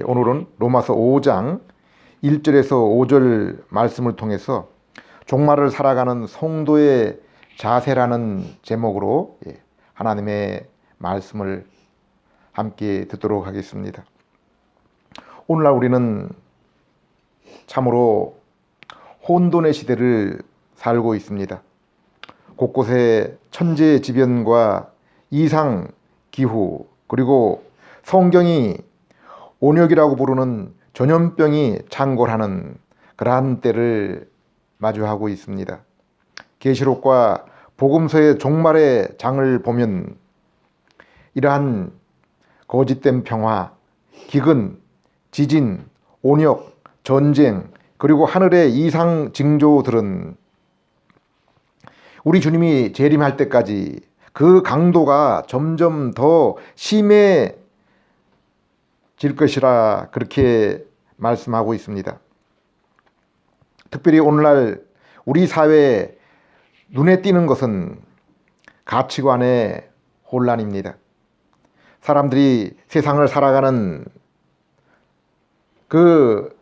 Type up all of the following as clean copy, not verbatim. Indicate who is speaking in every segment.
Speaker 1: 오늘은 로마서 5장 1절에서 5절 말씀을 통해서 종말을 살아가는 성도의 자세라는 제목으로 하나님의 말씀을 함께 듣도록 하겠습니다. 오늘날 우리는 참으로 혼돈의 시대를 살고 있습니다. 곳곳에 천재지변과 이상기후, 그리고 성경이 온역이라고 부르는 전염병이 창궐하는 그러한 때를 마주하고 있습니다. 계시록과 복음서의 종말의 장을 보면 이러한 거짓된 평화, 기근, 지진, 온역, 전쟁, 그리고 하늘의 이상 징조들은 우리 주님이 재림할 때까지 그 강도가 점점 더 심해질 것이라 그렇게 말씀하고 있습니다. 특별히 오늘날 우리 사회에 눈에 띄는 것은 가치관의 혼란입니다. 사람들이 세상을 살아가는 그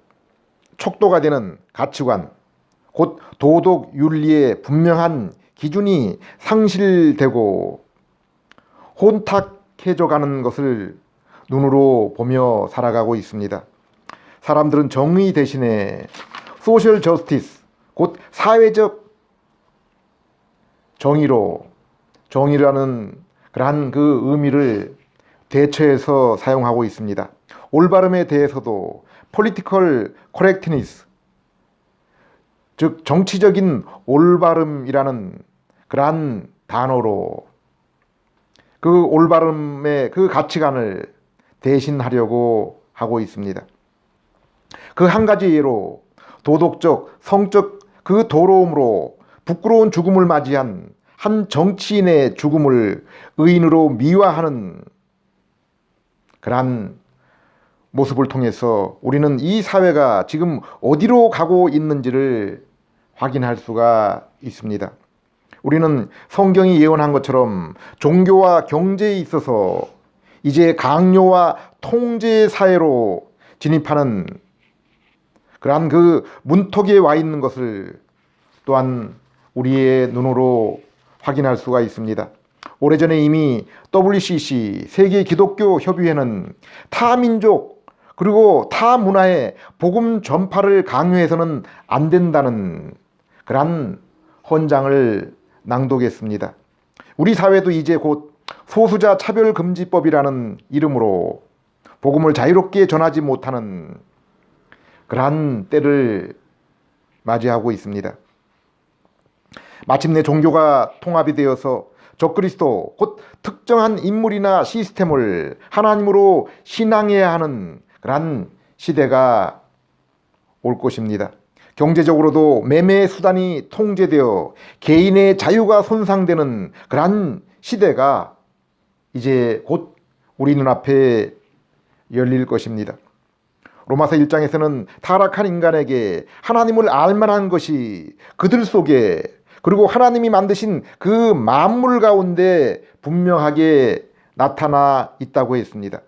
Speaker 1: 촉도가 되는 가치관, 곧 도덕 윤리의 분명한 기준이 상실되고 혼탁해져 가는 것을 눈으로 보며 살아가고 있습니다. 사람들은 정의 대신에 소셜 저스티스, 곧 사회적 정의라는 그러한 그 의미를 대처해서 사용하고 있습니다. 올바름에 대해서도 political correctness, 즉 정치적인 올바름이라는 그러한 단어로 그 올바름의 그 가치관을 대신하려고 하고 있습니다. 그 한 가지 예로 도덕적, 성적 그 더러움으로 부끄러운 죽음을 맞이한 한 정치인의 죽음을 의인으로 미화하는 그러한 모습을 통해서 우리는 이 사회가 지금 어디로 가고 있는지를 확인할 수가 있습니다. 우리는 성경이 예언한 것처럼 종교와 경제에 있어서 이제 강요와 통제 사회로 진입하는 그러한 그 문턱에 와 있는 것을 또한 우리의 눈으로 확인할 수가 있습니다. 오래전에 이미 WCC 세계 기독교 협의회는 타민족 그리고 타 문화의 복음 전파를 강요해서는 안 된다는 그러한 헌장을 낭독했습니다. 우리 사회도 이제 곧 소수자 차별금지법이라는 이름으로 복음을 자유롭게 전하지 못하는 그러한 때를 맞이하고 있습니다. 마침내 종교가 통합이 되어서 적그리스도, 곧 특정한 인물이나 시스템을 하나님으로 신앙해야 하는 그러한 시대가 올 것입니다. 경제적으로도 매매 수단이 통제되어 개인의 자유가 손상되는 그러한 시대가 이제 곧 우리 눈앞에 열릴 것입니다. 로마서 1장에서는 타락한 인간에게 하나님을 알만한 것이 그들 속에, 그리고 하나님이 만드신 그 만물 가운데 분명하게 나타나 있다고 했습니다.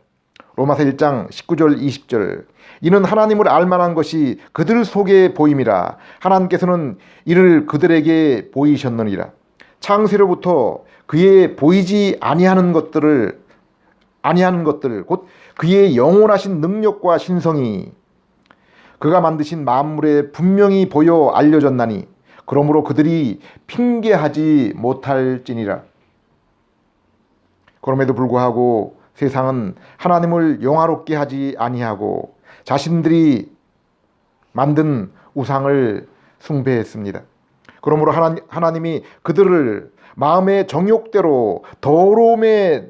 Speaker 1: 로마서 1장 19절 20절, 이는 하나님을 알만한 것이 그들 속에 보임이라 하나님께서는 이를 그들에게 보이셨느니라. 창세로부터 그의 보이지 아니하는 것들, 곧 그의 영원하신 능력과 신성이 그가 만드신 만물에 분명히 보여 알려졌나니 그러므로 그들이 핑계하지 못할지니라. 그럼에도 불구하고 세상은 하나님을 영화롭게 하지 아니하고 자신들이 만든 우상을 숭배했습니다. 그러므로 하나님이 그들을 마음의 정욕대로 더러움에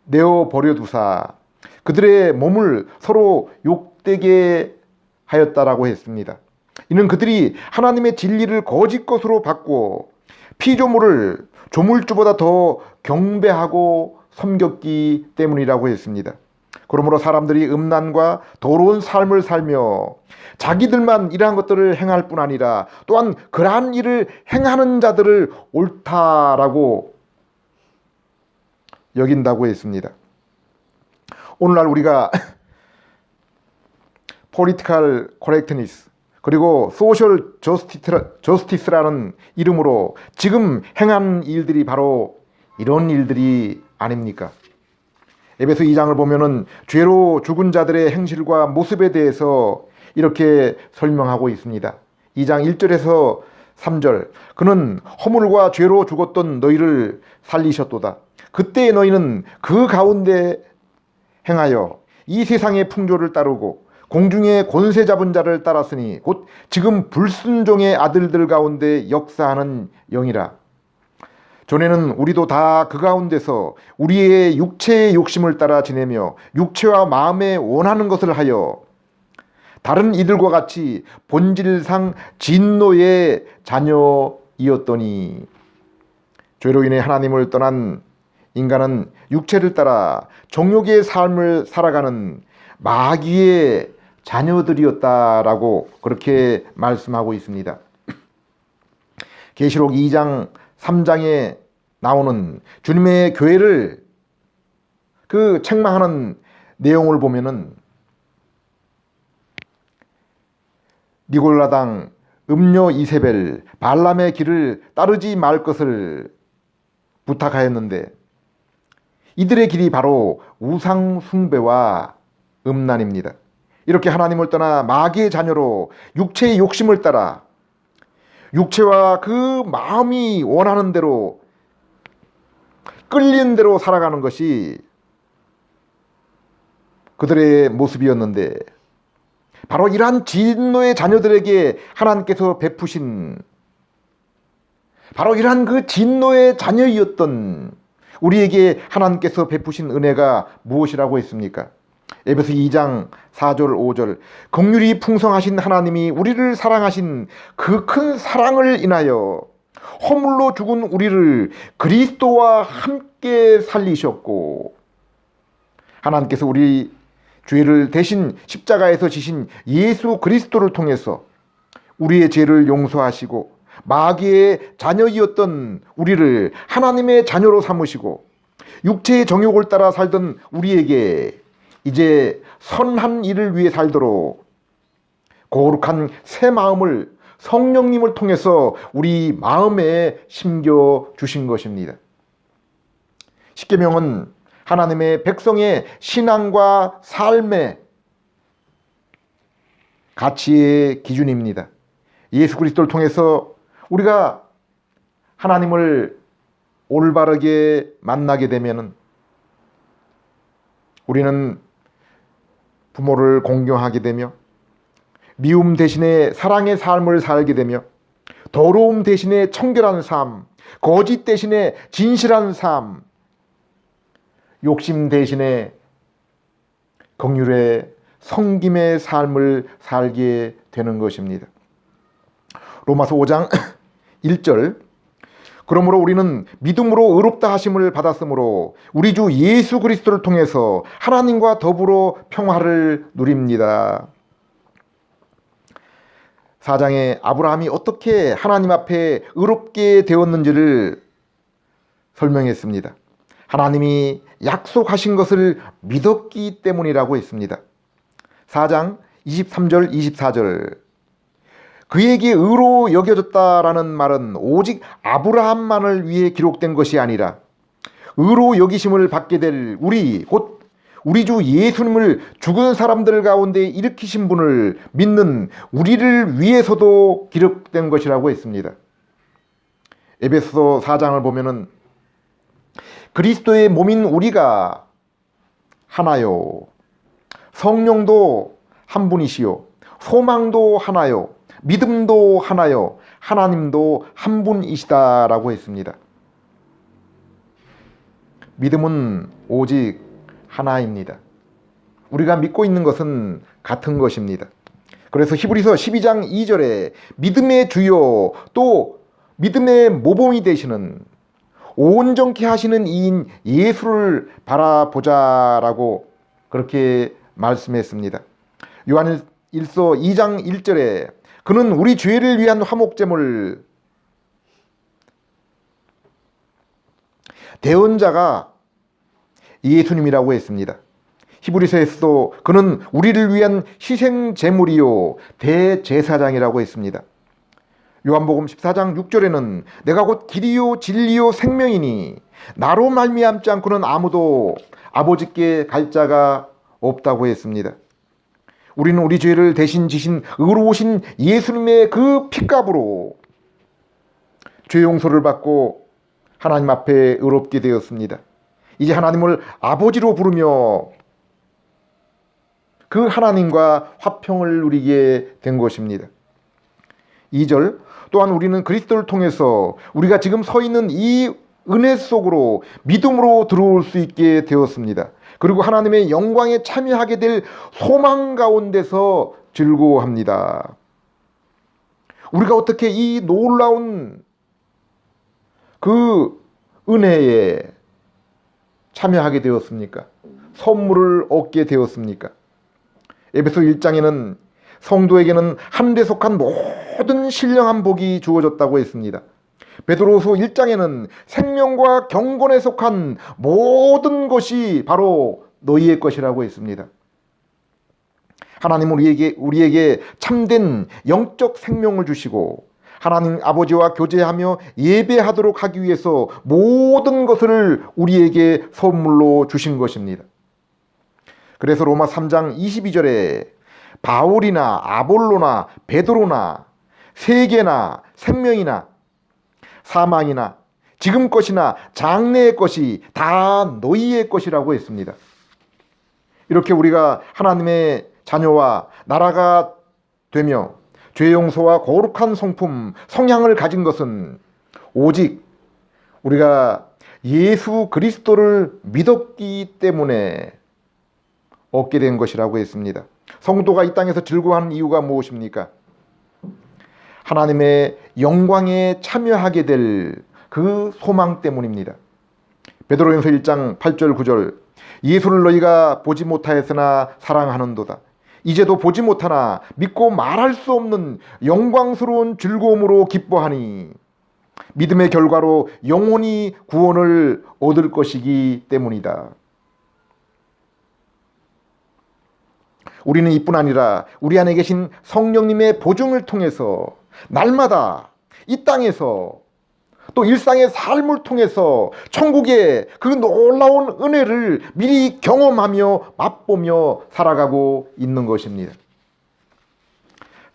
Speaker 1: 내어버려 두사 그들의 몸을 서로 욕되게 하였다라고 했습니다. 이는 그들이 하나님의 진리를 거짓 것으로 바꾸어 피조물을 조물주보다 더 경배하고 섬겼기 때문이라고 했습니다. 그러므로 사람들이 음란과 더러운 삶을 살며 자기들만 이러한 것들을 행할 뿐 아니라 또한 그러한 일을 행하는 자들을 옳다라고 여긴다고 했습니다. 오늘날 우리가 political correctness, 그리고 social justice라는 이름으로 지금 행한 일들이 바로 이런 일들이 아닙니까? 에베소 2장을 보면은 죄로 죽은 자들의 행실과 모습에 대해서 이렇게 설명하고 있습니다. 2장 1절에서 3절, 그는 허물과 죄로 죽었던 너희를 살리셨도다. 그때 너희는 그 가운데 행하여 이 세상의 풍조를 따르고 공중의 권세 잡은 자를 따랐으니 곧 지금 불순종의 아들들 가운데 역사하는 영이라. 전에는 우리도 다 그 가운데서 우리의 육체의 욕심을 따라 지내며 육체와 마음에 원하는 것을 하여 다른 이들과 같이 본질상 진노의 자녀이었더니, 죄로 인해 하나님을 떠난 인간은 육체를 따라 정욕의 삶을 살아가는 마귀의 자녀들이었다라고 그렇게 말씀하고 있습니다. 계시록 2장 3장에 나오는 주님의 교회를 그 책망하는 내용을 보면은 니골라당, 음녀 이세벨, 발람의 길을 따르지 말 것을 부탁하였는데 이들의 길이 바로 우상 숭배와 음란입니다. 이렇게 하나님을 떠나 마귀의 자녀로 육체의 욕심을 따라 육체와 그 마음이 원하는 대로 끌리는 대로 살아가는 것이 그들의 모습이었는데, 바로 이러한 진노의 자녀들에게 하나님께서 베푸신, 바로 이러한 그 진노의 자녀이었던 우리에게 하나님께서 베푸신 은혜가 무엇이라고 했습니까? 에베소 2장 4절 5절, 긍휼이 풍성하신 하나님이 우리를 사랑하신 그 큰 사랑을 인하여 허물로 죽은 우리를 그리스도와 함께 살리셨고, 하나님께서 우리 죄를 대신 십자가에서 지신 예수 그리스도를 통해서 우리의 죄를 용서하시고 마귀의 자녀이었던 우리를 하나님의 자녀로 삼으시고 육체의 정욕을 따라 살던 우리에게 이제 선한 일을 위해 살도록 거룩한 새 마음을 성령님을 통해서 우리 마음에 심겨 주신 것입니다. 십계명은 하나님의 백성의 신앙과 삶의 가치의 기준입니다. 예수 그리스도를 통해서 우리가 하나님을 올바르게 만나게 되면은 우리는 부모를 공경하게 되며 미움 대신에 사랑의 삶을 살게 되며 더러움 대신에 청결한 삶, 거짓 대신에 진실한 삶, 욕심 대신에 긍휼의 섬김의 삶을 살게 되는 것입니다. 로마서 5장 1절, 그러므로 우리는 믿음으로 의롭다 하심을 받았으므로 우리 주 예수 그리스도를 통해서 하나님과 더불어 평화를 누립니다. 4장에 아브라함이 어떻게 하나님 앞에 의롭게 되었는지를 설명했습니다. 하나님이 약속하신 것을 믿었기 때문이라고 했습니다. 4장 23절 24절, 그에게 의로 여겨졌다라는 말은 오직 아브라함만을 위해 기록된 것이 아니라 의로 여기심을 받게 될 우리, 곧 우리 주 예수님을 죽은 사람들 가운데 일으키신 분을 믿는 우리를 위해서도 기록된 것이라고 했습니다. 에베소 4장을 보면은 그리스도의 몸인 우리가 하나요, 성령도 한 분이시요, 소망도 하나요, 믿음도 하나요, 하나님도 한 분이시다라고 했습니다. 믿음은 오직 하나입니다. 우리가 믿고 있는 것은 같은 것입니다. 그래서 히브리서 12장 2절에 믿음의 주요 또 믿음의 모범이 되시는 온전케 하시는 이인 예수를 바라보자라고 그렇게 말씀했습니다. 요한일서 2장 1절에 그는 우리 죄를 위한 화목제물, 대언자가 예수님이라고 했습니다. 히브리서에서도 그는 우리를 위한 희생 제물이요 대제사장이라고 했습니다. 요한복음 14장 6절에는 내가 곧 길이요 진리요 생명이니 나로 말미암지 않고는 아무도 아버지께 갈 자가 없다고 했습니다. 우리는 우리 죄를 대신 지신 의로우신 예수님의 그 핏값으로 죄 용서를 받고 하나님 앞에 의롭게 되었습니다. 이제 하나님을 아버지로 부르며 그 하나님과 화평을 누리게 된 것입니다. 2절 또한 우리는 그리스도를 통해서 우리가 지금 서 있는 이 은혜 속으로 믿음으로 들어올 수 있게 되었습니다. 그리고 하나님의 영광에 참여하게 될 소망 가운데서 즐거워합니다. 우리가 어떻게 이 놀라운 그 은혜에 참여하게 되었습니까? 선물을 얻게 되었습니까? 에베소 1장에는 성도에게는 하늘에 속한 모든 신령한 복이 주어졌다고 했습니다. 베드로후서 1장에는 생명과 경건에 속한 모든 것이 바로 너희의 것이라고 했습니다. 하나님은 우리에게 참된 영적 생명을 주시고 하나님 아버지와 교제하며 예배하도록 하기 위해서 모든 것을 우리에게 선물로 주신 것입니다. 그래서 로마 3장 22절에 바울이나 아볼로나 베드로나 세계나 생명이나 사망이나 지금 것이나 장래의 것이 다 너희의 것이라고 했습니다. 이렇게 우리가 하나님의 자녀와 나라가 되며 죄 용서와 거룩한 성품, 성향을 가진 것은 오직 우리가 예수 그리스도를 믿었기 때문에 얻게 된 것이라고 했습니다. 성도가 이 땅에서 즐거워하는 이유가 무엇입니까? 하나님의 영광에 참여하게 될 그 소망 때문입니다. 베드로전서 1장 8절 9절 예수를 너희가 보지 못하였으나 사랑하는도다. 이제도 보지 못하나 믿고 말할 수 없는 영광스러운 즐거움으로 기뻐하니 믿음의 결과로 영원히 구원을 얻을 것이기 때문이다. 우리는 이뿐 아니라 우리 안에 계신 성령님의 보증을 통해서 날마다 이 땅에서 또 일상의 삶을 통해서 천국의 그 놀라운 은혜를 미리 경험하며 맛보며 살아가고 있는 것입니다.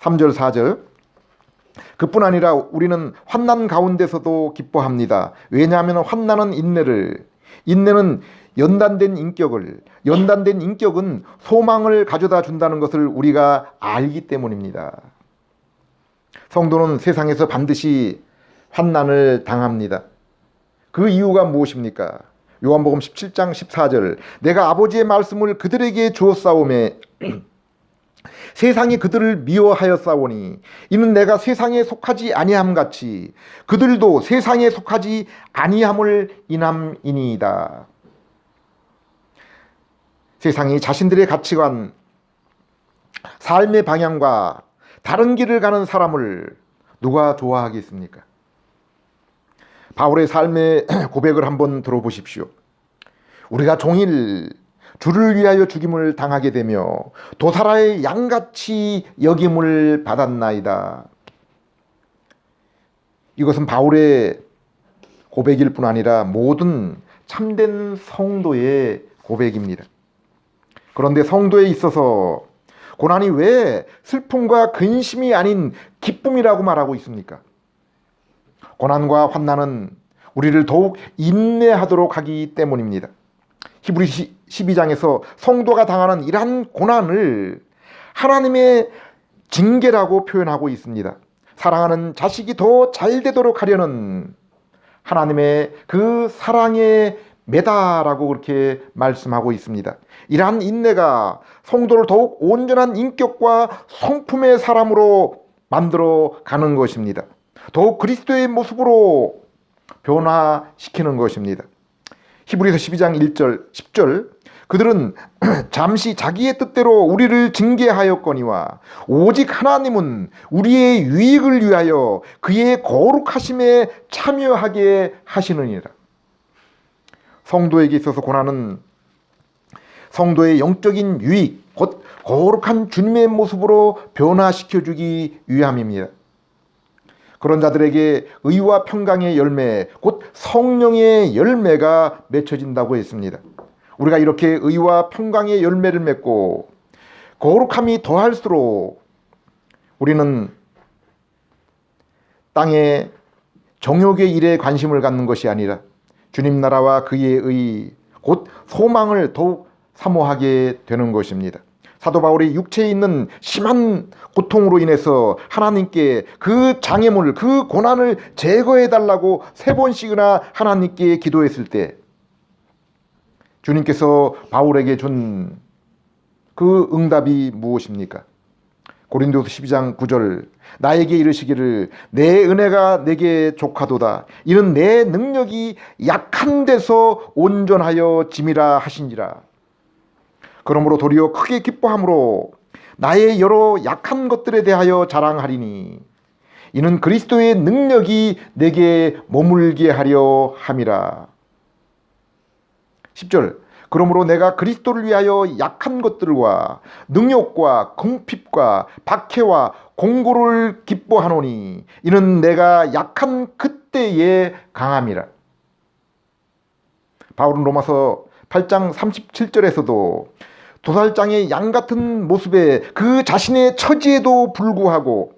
Speaker 1: 3절 4절 그뿐 아니라 우리는 환난 가운데서도 기뻐합니다. 왜냐하면 환난은 인내는 연단된 인격은 소망을 가져다 준다는 것을 우리가 알기 때문입니다. 성도는 세상에서 반드시 환난을 당합니다. 그 이유가 무엇입니까? 요한복음 17장 14절 내가 아버지의 말씀을 그들에게 주었사오매 세상이 그들을 미워하였사오니 이는 내가 세상에 속하지 아니함 같이 그들도 세상에 속하지 아니함을 인함이니이다. 세상이 자신들의 가치관, 삶의 방향과 다른 길을 가는 사람을 누가 좋아하겠습니까? 바울의 삶의 고백을 한번 들어보십시오. 우리가 종일 주를 위하여 죽임을 당하게 되며 도사라의 양같이 여김을 받았나이다. 이것은 바울의 고백일 뿐 아니라 모든 참된 성도의 고백입니다. 그런데 성도에 있어서 고난이 왜 슬픔과 근심이 아닌 기쁨이라고 말하고 있습니까? 고난과 환난은 우리를 더욱 인내하도록 하기 때문입니다. 히브리 12장에서 성도가 당하는 이러한 고난을 하나님의 징계라고 표현하고 있습니다. 사랑하는 자식이 더 잘 되도록 하려는 하나님의 그 사랑의 매다라고 그렇게 말씀하고 있습니다. 이러한 인내가 성도를 더욱 온전한 인격과 성품의 사람으로 만들어 가는 것입니다. 더욱 그리스도의 모습으로 변화시키는 것입니다. 히브리서 12장 1절 10절 그들은 잠시 자기의 뜻대로 우리를 징계하였거니와 오직 하나님은 우리의 유익을 위하여 그의 거룩하심에 참여하게 하시느니라. 성도에게 있어서 고난은 성도의 영적인 유익, 곧 거룩한 주님의 모습으로 변화시켜주기 위함입니다. 그런 자들에게 의와 평강의 열매, 곧 성령의 열매가 맺혀진다고 했습니다. 우리가 이렇게 의와 평강의 열매를 맺고 거룩함이 더할수록 우리는 땅의 정욕의 일에 관심을 갖는 것이 아니라 주님 나라와 그의 의, 곧 소망을 더욱 사모하게 되는 것입니다. 사도 바울이 육체에 있는 심한 고통으로 인해서 하나님께 그 장애물, 그 고난을 제거해 달라고 3번씩이나 하나님께 기도했을 때 주님께서 바울에게 준 그 응답이 무엇입니까? 고린도서 12장 9절, 나에게 이르시기를 내 은혜가 내게 족하도다. 이는 내 능력이 약한 데서 온전하여 짐이라 하신지라. 그러므로 도리어 크게 기뻐함으로 나의 여러 약한 것들에 대하여 자랑하리니 이는 그리스도의 능력이 내게 머물게 하려 함이라. 10절, 그러므로 내가 그리스도를 위하여 약한 것들과 능욕과 궁핍과 박해와 공고를 기뻐하노니 이는 내가 약한 그때에 강함이라. 바울은 로마서 8장 37절에서도 도살장의 양 같은 모습에 그 자신의 처지에도 불구하고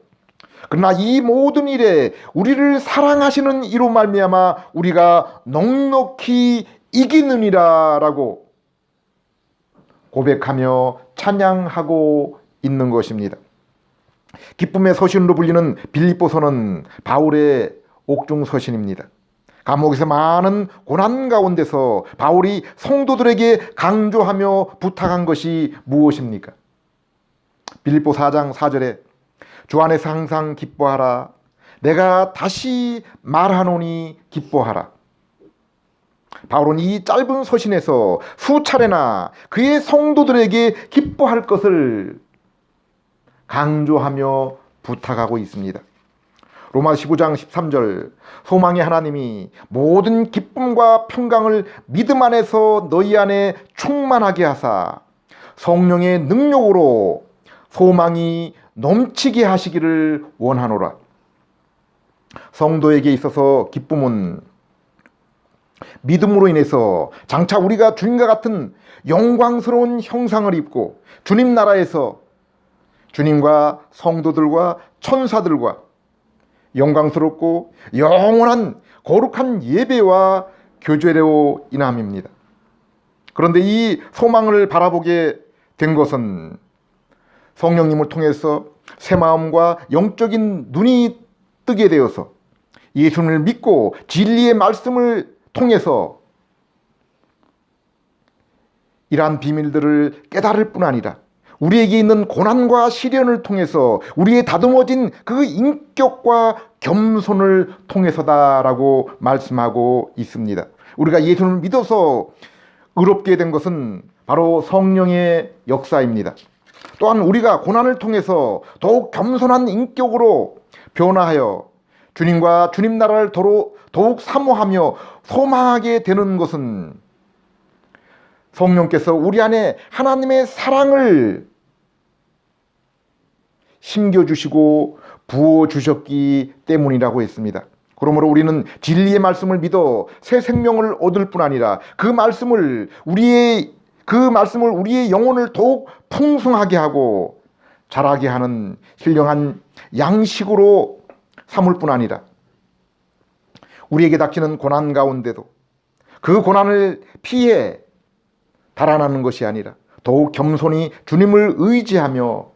Speaker 1: 그러나 이 모든 일에 우리를 사랑하시는 이로 말미암아 우리가 넉넉히 이기느니라 라고 고백하며 찬양하고 있는 것입니다. 기쁨의 서신으로 불리는 빌립보서는 바울의 옥중 서신입니다. 감옥에서 많은 고난 가운데서 바울이 성도들에게 강조하며 부탁한 것이 무엇입니까? 빌립보 4장 4절에 주 안에서 항상 기뻐하라. 내가 다시 말하노니 기뻐하라. 바울은 이 짧은 서신에서 수차례나 그의 성도들에게 기뻐할 것을 강조하며 부탁하고 있습니다. 로마 15장 13절, 소망의 하나님이 모든 기쁨과 평강을 믿음 안에서 너희 안에 충만하게 하사 성령의 능력으로 소망이 넘치게 하시기를 원하노라. 성도에게 있어서 기쁨은 믿음으로 인해서 장차 우리가 주님과 같은 영광스러운 형상을 입고 주님 나라에서 주님과 성도들과 천사들과 영광스럽고 영원한 거룩한 예배와 교제로 인함입니다. 그런데 이 소망을 바라보게 된 것은 성령님을 통해서 새 마음과 영적인 눈이 뜨게 되어서 예수님을 믿고 진리의 말씀을 통해서 이러한 비밀들을 깨달을 뿐 아니라 우리에게 있는 고난과 시련을 통해서 우리의 다듬어진 그 인격과 겸손을 통해서다라고 말씀하고 있습니다. 우리가 예수님을 믿어서 의롭게 된 것은 바로 성령의 역사입니다. 또한 우리가 고난을 통해서 더욱 겸손한 인격으로 변화하여 주님과 주님 나라를 더욱 사모하며 소망하게 되는 것은 성령께서 우리 안에 하나님의 사랑을 심겨주시고 부어주셨기 때문이라고 했습니다. 그러므로 우리는 진리의 말씀을 믿어 새 생명을 얻을 뿐 아니라 그 말씀을 우리의 영혼을 더욱 풍성하게 하고 자라게 하는 신령한 양식으로 삼을 뿐 아니라 우리에게 닥치는 고난 가운데도 그 고난을 피해 달아나는 것이 아니라 더욱 겸손히 주님을 의지하며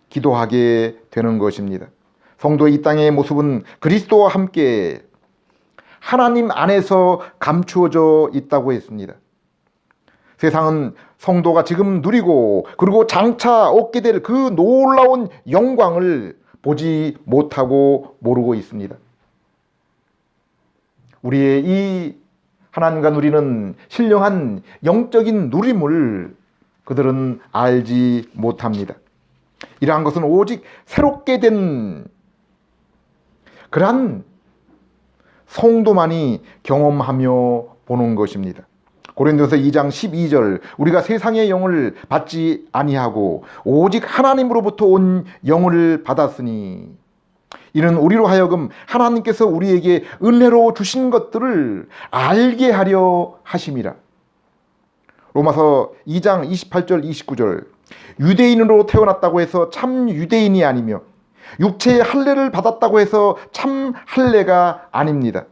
Speaker 1: 기도하게 되는 것입니다. 성도의 이 땅의 모습은 그리스도와 함께 하나님 안에서 감추어져 있다고 했습니다. 세상은 성도가 지금 누리고 그리고 장차 얻게 될 그 놀라운 영광을 보지 못하고 모르고 있습니다. 우리의 이 하나님과 누리는 신령한 영적인 누림을 그들은 알지 못합니다. 이러한 것은 오직 새롭게 된 그러한 성도만이 경험하며 보는 것입니다. 고린도서 2장 12절 우리가 세상의 영을 받지 아니하고 오직 하나님으로부터 온 영을 받았으니 이는 우리로 하여금 하나님께서 우리에게 은혜로 주신 것들을 알게 하려 하심이라. 로마서 2장 28절 29절 유대인으로 태어났다고 해서 참 유대인이 아니며 육체의 할례를 받았다고 해서 참 할례가 아닙니다.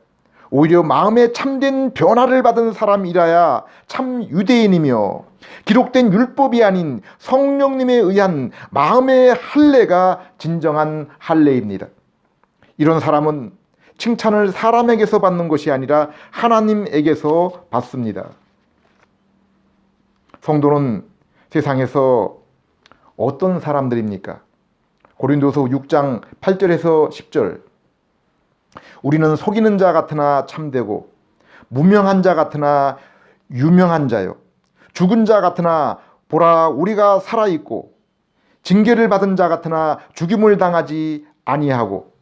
Speaker 1: 오히려 마음에 참된 변화를 받은 사람이라야 참 유대인이며 기록된 율법이 아닌 성령님에 의한 마음의 할례가 진정한 할례입니다. 이런 사람은 칭찬을 사람에게서 받는 것이 아니라 하나님에게서 받습니다. 성도는 세상에서 어떤 사람들입니까? 고린도서 6장 8절에서 10절 우리는 속이는 자 같으나 참되고 무명한 자 같으나 유명한 자요 죽은 자 같으나 보라 우리가 살아있고 징계를 받은 자 같으나 죽임을 당하지 아니하고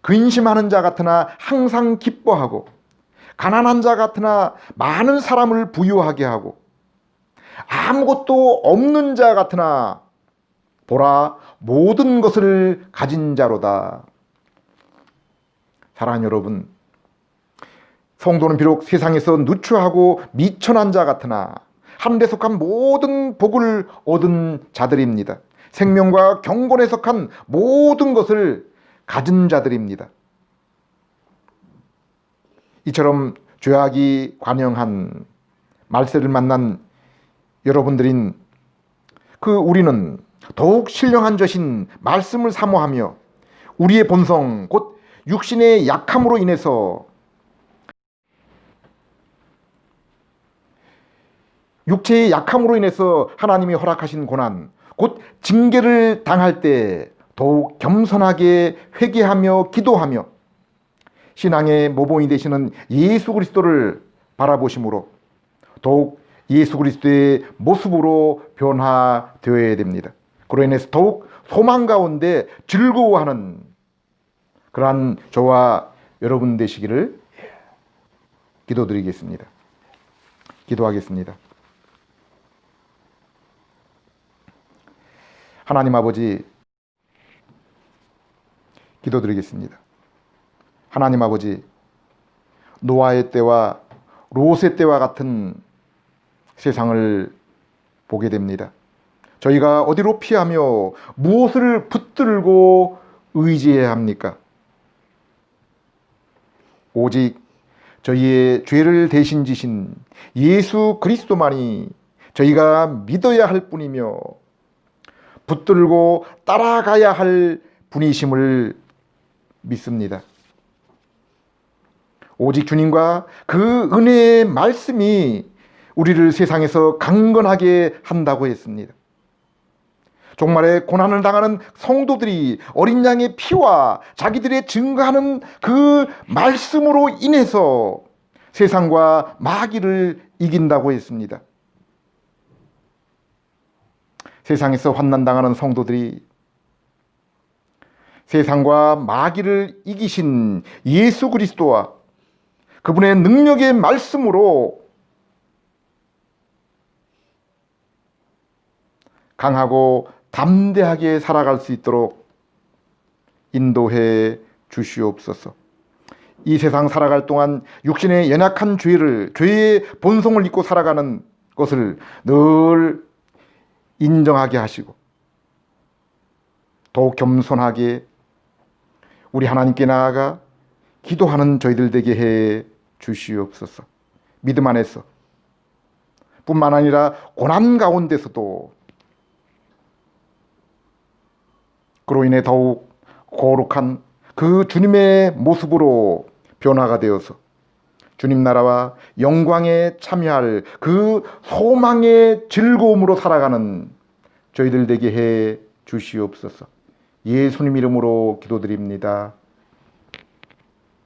Speaker 1: 근심하는 자 같으나 항상 기뻐하고 가난한 자 같으나 많은 사람을 부유하게 하고 아무것도 없는 자 같으나 보라 모든 것을 가진 자로다. 사랑하는 여러분, 성도는 비록 세상에서 누추하고 미천한 자 같으나 하늘에 속한 모든 복을 얻은 자들입니다. 생명과 경건에 속한 모든 것을 가진 자들입니다. 이처럼 죄악이 관영한 말세를 만난 여러분들인 우리는 더욱 신령한 저신 말씀을 사모하며 우리의 본성 곧 육신의 약함으로 인해서 육체의 약함으로 인해서 하나님이 허락하신 고난 곧 징계를 당할 때 더욱 겸손하게 회개하며 기도하며 신앙의 모범이 되시는 예수 그리스도를 바라보심으로 더욱 예수 그리스도의 모습으로 변화되어야 됩니다. 그로 인해서 더욱 소망 가운데 즐거워하는 그러한 저와 여러분 되시기를 기도드리겠습니다. 기도하겠습니다. 하나님 아버지 기도드리겠습니다. 하나님 아버지 노아의 때와 롯의 때와 같은 세상을 보게 됩니다. 저희가 어디로 피하며 무엇을 붙들고 의지해야 합니까? 오직 저희의 죄를 대신 지신 예수 그리스도만이 저희가 믿어야 할 뿐이며 붙들고 따라가야 할 분이심을 믿습니다. 오직 주님과 그 은혜의 말씀이 우리를 세상에서 강건하게 한다고 했습니다. 종말에 고난을 당하는 성도들이 어린 양의 피와 자기들의 증거하는 그 말씀으로 인해서 세상과 마귀를 이긴다고 했습니다. 세상에서 환난당하는 성도들이 세상과 마귀를 이기신 예수 그리스도와 그분의 능력의 말씀으로 강하고 담대하게 살아갈 수 있도록 인도해 주시옵소서. 이 세상 살아갈 동안 육신의 연약한 죄의 본성을 입고 살아가는 것을 늘 인정하게 하시고 더욱 겸손하게 우리 하나님께 나아가 기도하는 저희들 되게 해 주시옵소서. 믿음 안에서 뿐만 아니라 고난 가운데서도 그로 인해 더욱 거룩한 그 주님의 모습으로 변화가 되어서 주님 나라와 영광에 참여할 그 소망의 즐거움으로 살아가는 저희들 되게 해 주시옵소서. 예수님 이름으로 기도드립니다.